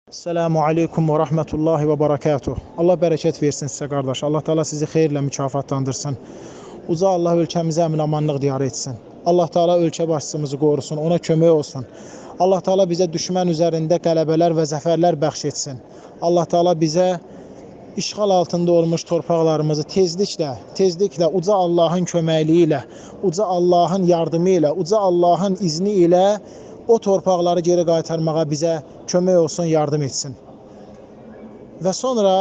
Esselamu aleykum və rahmetullahi və barakatuh. Allah bərəkət versin sizə qardaş. Allah Teala sizi xeyirlə mükafatlandırsın. Uca Allah ölkəmizə əmin-amanlıq diyar etsin. Allah Teala ölkə başçımızı qorusun, ona kömək olsun. Allah Teala bizə düşmən üzərində qələbələr və zəfərlər bəxş etsin. Allah Teala bizə işğal altında olmuş torpaqlarımızı tezliklə uca Allahın köməkliyi ilə, uca Allahın yardımı ilə, uca Allahın izni ilə o torpaqları geri qaytarmağa bizə kömək olsun, yardım etsin. Və sonra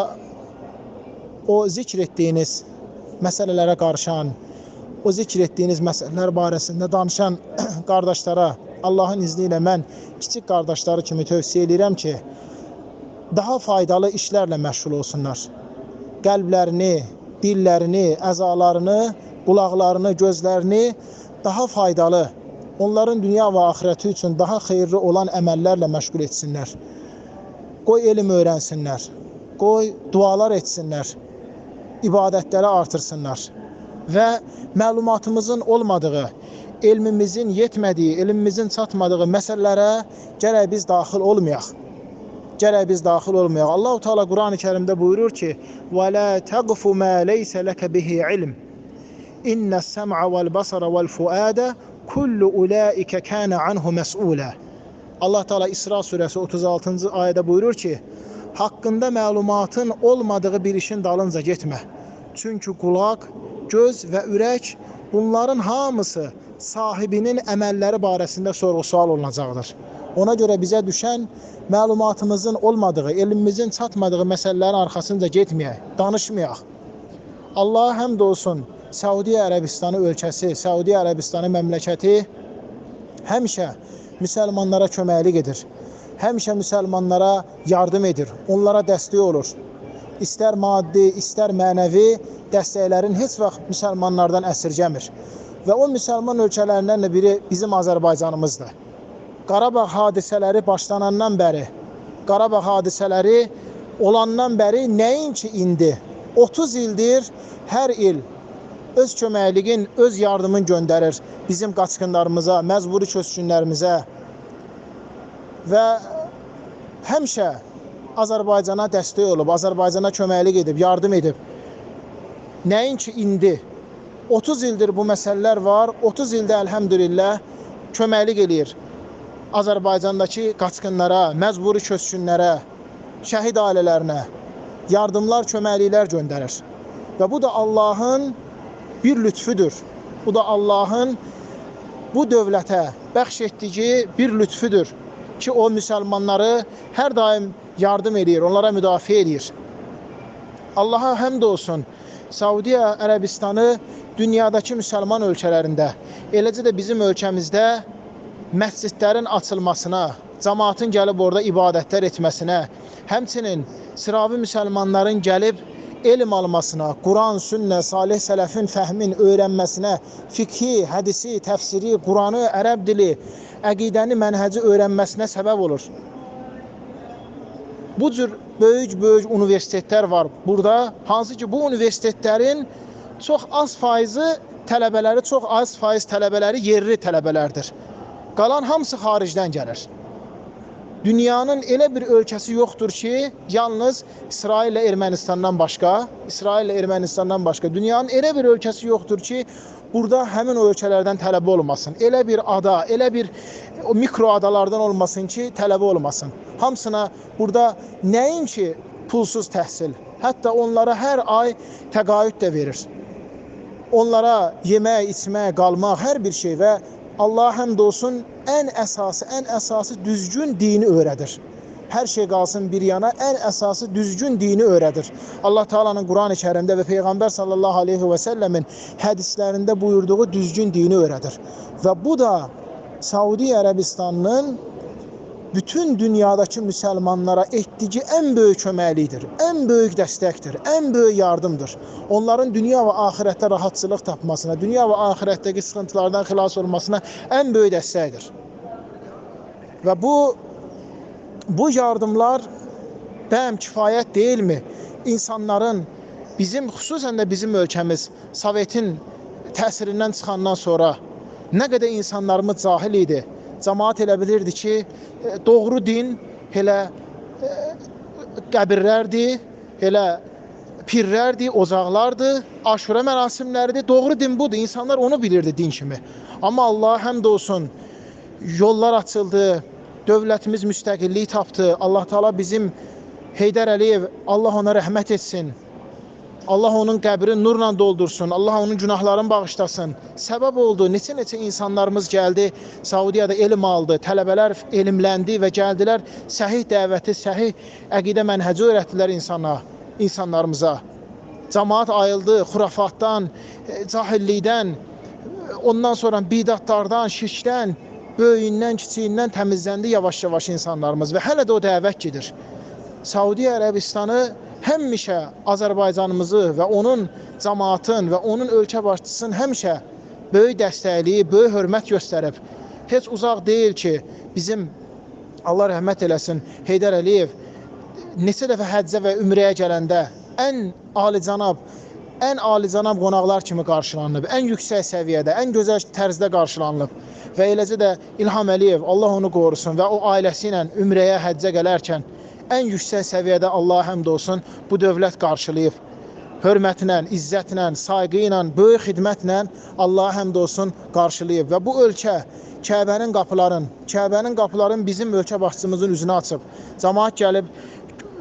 o zikr etdiyiniz məsələlərə qarşan, o zikr etdiyiniz məsələlər barəsində danışan qardaşlara Allahın izni ilə mən kiçik qardaşları kimi tövsiyə edirəm ki, daha faydalı işlərlə məşğul olsunlar. Qəlblərini, dillərini, əzalarını, qulaqlarını, gözlərini daha faydalı, onların dünya və axirəti üçün daha xeyirli olan əməllərlə məşğul etsinlər. Qoy elm öyrənsinlər, qoy dualar etsinlər, ibadətləri artırsınlar və məlumatımızın olmadığı, elmimizin yetmədiyi, elmimizin çatmadığı məsələlərə gərək biz daxil olmayaq. Allah-u Teala Quran-ı Kərimdə buyurur ki: وَلَا تَقْفُ مَا لَيْسَ لَكَ بِهِ عِلْمٍ إِنَّ السَّمْعَ وَالْبَصَرَ وَالْفُؤَادَ kullu ulaika kana anhu mas'ula. Allah Teala İsra surəsi 36-cı ayədə buyurur ki, haqqında məlumatın olmadığı bir işin dalınca getmə. Çünki qulaq, göz və ürək bunların hamısı sahibinin əməlləri barəsində sorğu-sual olunacaqdır. Ona görə bizə düşən məlumatımızın olmadığı, elmimizin çatmadığı məsələlərin arxasınca getməyək, danışmayaq. Allah həmd olsun, Səudiyyə Ərəbistanı ölkəsi, Səudiyyə Ərəbistanı məmləkəti həmişə müsəlmanlara köməklik edir. Həmişə müsəlmanlara yardım edir, onlara dəstək olur. İstər maddi, istər mənəvi dəstəklərin heç vaxt müsəlmanlardan əsirgəmir. Və o müsəlman ölkələrindən də biri bizim Azərbaycanımızdır. Qarabağ hadisələri başlanandan bəri, Qarabağ hadisələri olandan bəri nəinki indi, 30 ildir hər il öz köməkliyin, öz yardımın göndərir bizim qaçqınlarımıza, məcburi köçkünlərimizə və həmişə Azərbaycana dəstək olub, Azərbaycana köməklik edib, yardım edib. Nəinki indi, 30 ildir bu məsələlər var, 30 ildə əlhəmdülillah köməklik eləyir Azərbaycandakı qaçqınlara, məcburi köçkünlərə, şəhid ailələrinə yardımlar, köməkliklər göndərir. Və bu da Allahın bir lütfüdür. Bu da Allahın bu dövlətə bəxş etdiyi bir lütfüdür ki, o müsəlmanları hər daim yardım edir, onlara müdafiə edir. Allaha həmd olsun, Səudiyyə Ərəbistanı dünyadakı müsəlman ölkələrində, eləcə də bizim ölkəmizdə məscidlərin açılmasına, cəmaatın gəlib orada ibadətlər etməsinə, həmçinin sıravi müsəlmanların gəlib elm almasına, Quran, sünnə, salih sələfin fəhmin öyrənməsinə, fiqhi, hədisi, təfsiri, Quranı, ərəb dili, əqidəni, mənhəci öyrənməsinə səbəb olur. Bu cür böyük universitetlər var burada, hansı ki bu universitetlərin çox az faizi tələbələri yerli tələbələrdir. Qalan hamısı xaricdən gəlir. Dünyanın elə bir ölkəsi yoxdur ki, yalnız İsrail ilə Ermənistandan başqa, dünyanın elə bir ölkəsi yoxdur ki, burada həmin o ölkələrdən tələbə olmasın. Elə bir ada, elə bir mikro adalardan olmasın ki, tələbə olmasın. Hamısına burada nəinki pulsuz təhsil, hətta onlara hər ay təqaüd də verir. Onlara yemək, içmək, qalmaq, hər bir şey və Allah həmd olsun, ən əsası düzgün dini öyrədir. Hər şey qalsın bir yana, ən əsası düzgün dini öyrədir. Allah Teala'nın Quran-ı Kərimdə və Peyğəmbər sallallahu aleyhi və səlləmin hədislərində buyurduğu düzgün dini öyrədir. Və bu da Səudiyyə Ərəbistanının bütün dünyadakı müsəlmanlara etdiyi ən böyük köməklikdir, ən böyük dəstəkdir, ən böyük yardımdır. Onların dünya və axirətdə rahatçılıq tapmasına, dünya və axirətdəki sıxıntılardan xilas olmasına ən böyük dəstəkdir. Və bu yardımlar bəyəm kifayət deyilmi? İnsanların, xüsusən də bizim ölkəmiz Sovetin təsirindən çıxandan sonra nə qədər insanlarımız cahil idi. Cəmaat elə bilirdi ki, doğru din elə qəbirlərdir, elə pirlərdir, ocaqlardır, aşura mərasimləridir. Doğru din budur. İnsanlar onu bilirdi din kimi. Amma Allah həmd olsun, yollar açıldı, dövlətimiz müstəqillik tapdı. Allah Taala bizim Heydər Əliyev, Allah ona rəhmət etsin. Allah onun qəbrini nurla doldursun. Allah onun günahlarını bağışlasın. Səbəb oldu. Neçə insanlarımız gəldi, Saudiyada elm aldı. Tələbələr elmləndi və gəldilər. Səhih dəvəti, səhih əqidə mənhəci öyrətdilər insanlarımıza. Cəmaat ayıldı xurafatdan, cahillikdən, ondan sonra bidatlardan, şirkdən, böyüyündən, kiçiyindən təmizləndi yavaş-yavaş insanlarımız və hələ də o dəvət gedir. Saudiya Ərəbistanı həmişə Azərbaycanımızı və onun cəmaatın və onun ölkə başçısının həmişə böyük dəstəkliyi, böyük hörmət göstərib. Heç uzaq deyil ki, bizim Allah rəhmət eləsin Heydər Əliyev neçə dəfə həccə və ümrəyə gələndə ən alicənab qonaqlar kimi qarşılanıb, ən yüksək səviyyədə, ən gözəl tərzdə qarşılanıb və eləcə də İlham Əliyev, Allah onu qorusun və o ailəsi ilə ümrəyə, həccə gələrkən ən yüksək səviyyədə Allah həmd olsun bu dövlət qarşılayıb. Hörmətlə, izzətlə, sayğı ilə, böyük xidmətlə Allah həmd olsun qarşılayıb və bu ölkə Kəbənin qapıların bizim ölkə başçımızın üzünə açıb.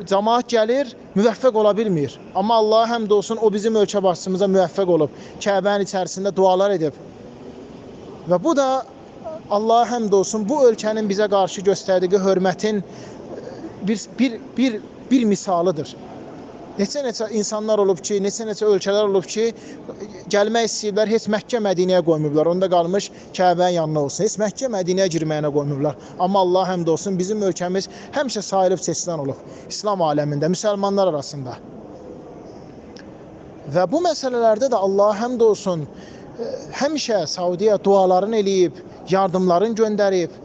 Cəmaat gəlir, müvəffəq ola bilmir. Amma Allah həmd olsun o bizim ölkə başçımıza müvəffəq olub. Kəbənin içərisində dualar edib. Və bu da Allah həmd olsun bu ölkənin bizə qarşı göstərdiyi hörmətin bir misalıdır. Neçə insanlar olub ki, neçə ölkələr olub ki, gəlmək istəyirlər, heç Məkkə Mədinəyə qoymublar. Onda qalmış Kəbənin yanına olsun. Heç Məkkə Mədinəyə girməyinə qoymublar. Amma Allah həmd olsun bizim ölkəmiz həmişə sayılıb seçilən olub. İslam aləmində, müsəlmanlar arasında. Və bu məsələlərdə də Allah həmd olsun həmişə Saudiya dualarını eləyib, yardımlarını göndərib.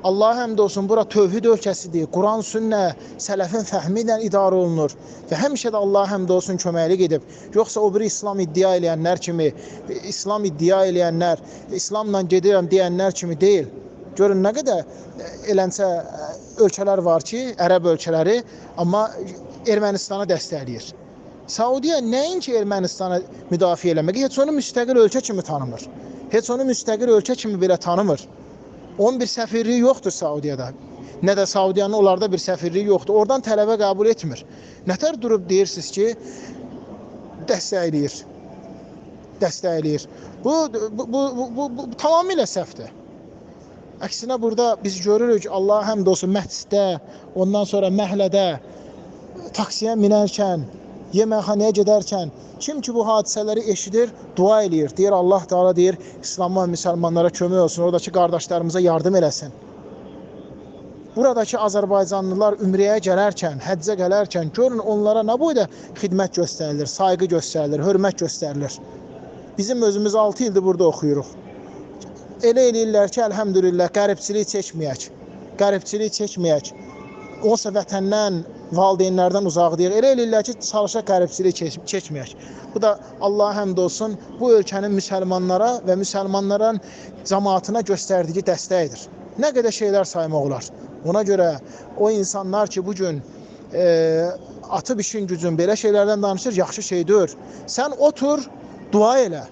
Allah həmd olsun, bura tövhid ölkəsidir. Quran, sünnə, sələfin fəhmi ilə idarə olunur. Və həmişə də Allah həmd olsun köməklik edib. Yoxsa o biri İslam iddia eləyənlər kimi, İslamla gedirəm deyənlər kimi deyil. Görün, nə qədər elənsə ölkələr var ki, ərəb ölkələri, amma Ermənistanı dəstəkləyir. Saudiya nəinki Ermənistanı müdafiə eləmək, heç onu müstəqil ölkə kimi tanımır. Heç onu müstəqil ölkə kimi belə tanımır. Onun bir səfirliyi yoxdur Saudiyada. Nə də Saudiyanın onlarda bir səfirliyi yoxdur. Oradan tələbə qəbul etmir. Nətər durub deyirsiniz ki, dəstəkləyir. Bu tamamilə səhvdir. Əksinə burada biz görürük Allah həmd olsun məsciddə, ondan sonra məhəllədə, taksiyə minərkən, yeməkxanaya gedərkən kim ki bu hadisələri eşidir, dua eləyir. Deyir Allah Teala deyir, İslam'a, müsəlmanlara kömək olsun, oradakı qardaşlarımıza yardım eləsin. Buradakı Azərbaycanlılar ümrəyə gələrkən, həccə gələrkən görün onlara nə boyda xidmət göstərilir, sayğı göstərilir, hörmət göstərilir. Bizim özümüz 6 ildir burada oxuyuruq. Elə eləyirlər ki, əlhəmdülillah, qəribçilik çəkməyək. Olsa vətəndən, valideynlərdən uzaqlayır. Elə eləyirlər ki, çalışaq qəribçilik çəkməyək. Bu da Allah həmd olsun bu ölkənin müsəlmanlara və müsəlmanların cəmaatına göstərdiyi dəstəkdir. Nə qədər şeylər saymaq olar. Ona görə o insanlar ki, bugün atıb işin gücün belə şeylərdən danışır, yaxşı şeydir. Sən otur, dua elə.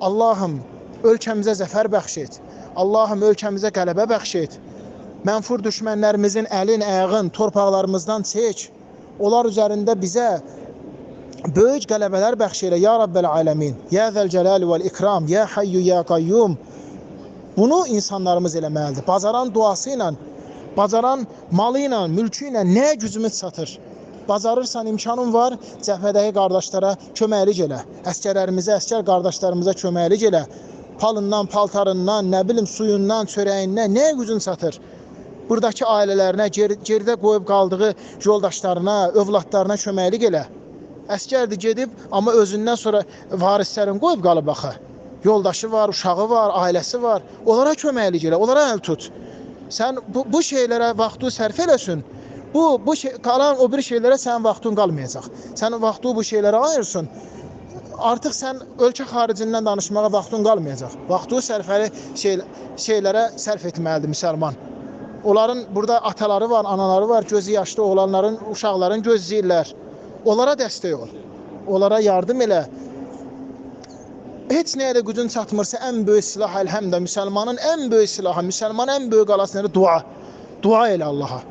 Allahım, ölkəmizə zəfər bəxş et. Allahım, ölkəmizə qələbə bəxş et. Mənfur düşmənlərimizin əlin, ayağın, torpaqlarımızdan çək. Onlar üzərində bizə böyük qələbələr bəxş elə. Ya Rabbəl aləmin, Ya Zəlcəlal vəl İkram, Ya Hayyu, Ya Qayyum. Bunu insanlarımız eləməlidir. Bacaran duası ilə, bacaran malı ilə, mülkü ilə nəyə gücümüz çatır? Bacarırsan, imkanın var, cəbhədəki qardaşlara köməklik elə. Əskərlərimizə, əskər qardaşlarımıza köməklik elə. Palından, paltarından, nə bilim, suyundan, çörəyindən nəyə gücün çatır? Buradakı ailələrinə, geridə qoyub qaldığı yoldaşlarına, övladlarına köməklik elə. Əskərdir gedib, amma özündən sonra varislərin qoyub qalıb axı. Yoldaşı var, uşağı var, ailəsi var. Onlara köməklik elə, onlara əl tut. Sən bu şeylərə vaxtı sərf eləsin. Qalan o bir şeylərə sənin vaxtın qalmayacaq. Sənin vaxtı bu şeylərə ayırsın. Artıq sən ölkə xaricindən danışmağa vaxtın qalmayacaq. Vaxtı sərfəli şeylərə sərf etməlidir müsəlman. Onların burada ataları var, anaları var, gözü yaşlı olanların, uşaqların gözləyirlər. Onlara dəstək ol. Onlara yardım elə. Heç nəyə də gücün çatmırsa, ən böyük silah əlhəmdə müsəlmanın ən böyük silahı, müsəlmanın ən böyük qalası nədir? Dua. Dua elə Allaha.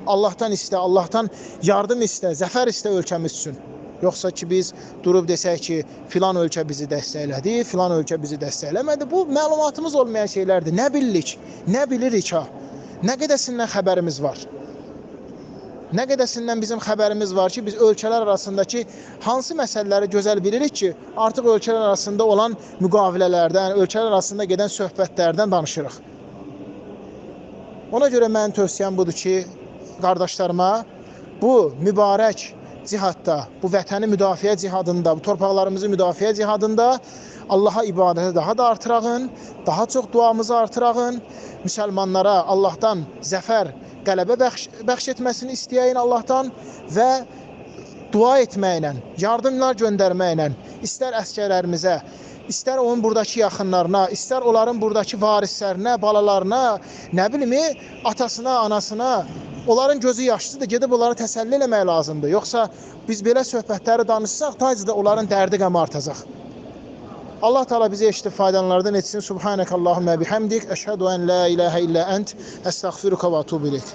Allahdan istə, Allahdan yardım istə, zəfər istə ölkəmiz üçün. Yoxsa ki biz durub desək ki, filan ölkə bizi dəstəklədi, filan ölkə bizi dəstəkləmədi. Bu məlumatımız olmayan şeylərdir. Nə bildik, nə bilirik ha? Nə qədəsindən xəbərimiz var? Nə qədəsindən bizim xəbərimiz var ki, biz ölkələr arasındakı hansı məsələləri gözəl bilirik ki, artıq ölkələr arasında olan müqavilələrdən, ölkələr arasında gedən söhbətlərdən danışırıq. Ona görə mənim tövsiyəm budur ki, qardaşlarıma bu mübarək cihadda, bu vətəni müdafiə cihadında, bu torpaqlarımızı müdafiə cihadında Allaha ibadəti daha da artırağın, daha çox duamızı artırağın, müsəlmanlara Allahdan zəfər, qələbə bəxş etməsini istəyəyin Allahdan və dua etməklə, yardımlar göndərməklə, istər əskərlərimizə, istər onun buradakı yaxınlarına, istər onların buradakı varislərinə, balalarına, nə bilim, atasına, anasına, onların gözü yaşlıdır, gedib onları təsəlli eləmək lazımdır. Yoxsa biz belə söhbətləri danışsaq, tacda onların dərdi qəmi artacaq. Allah Teala bizi eşitib faydalanlardan etsin. Subhanəkallahumma bihamdik. Əşhədu ən la ilahə illə ənt. Əstəğfiruka və atubu ileyk.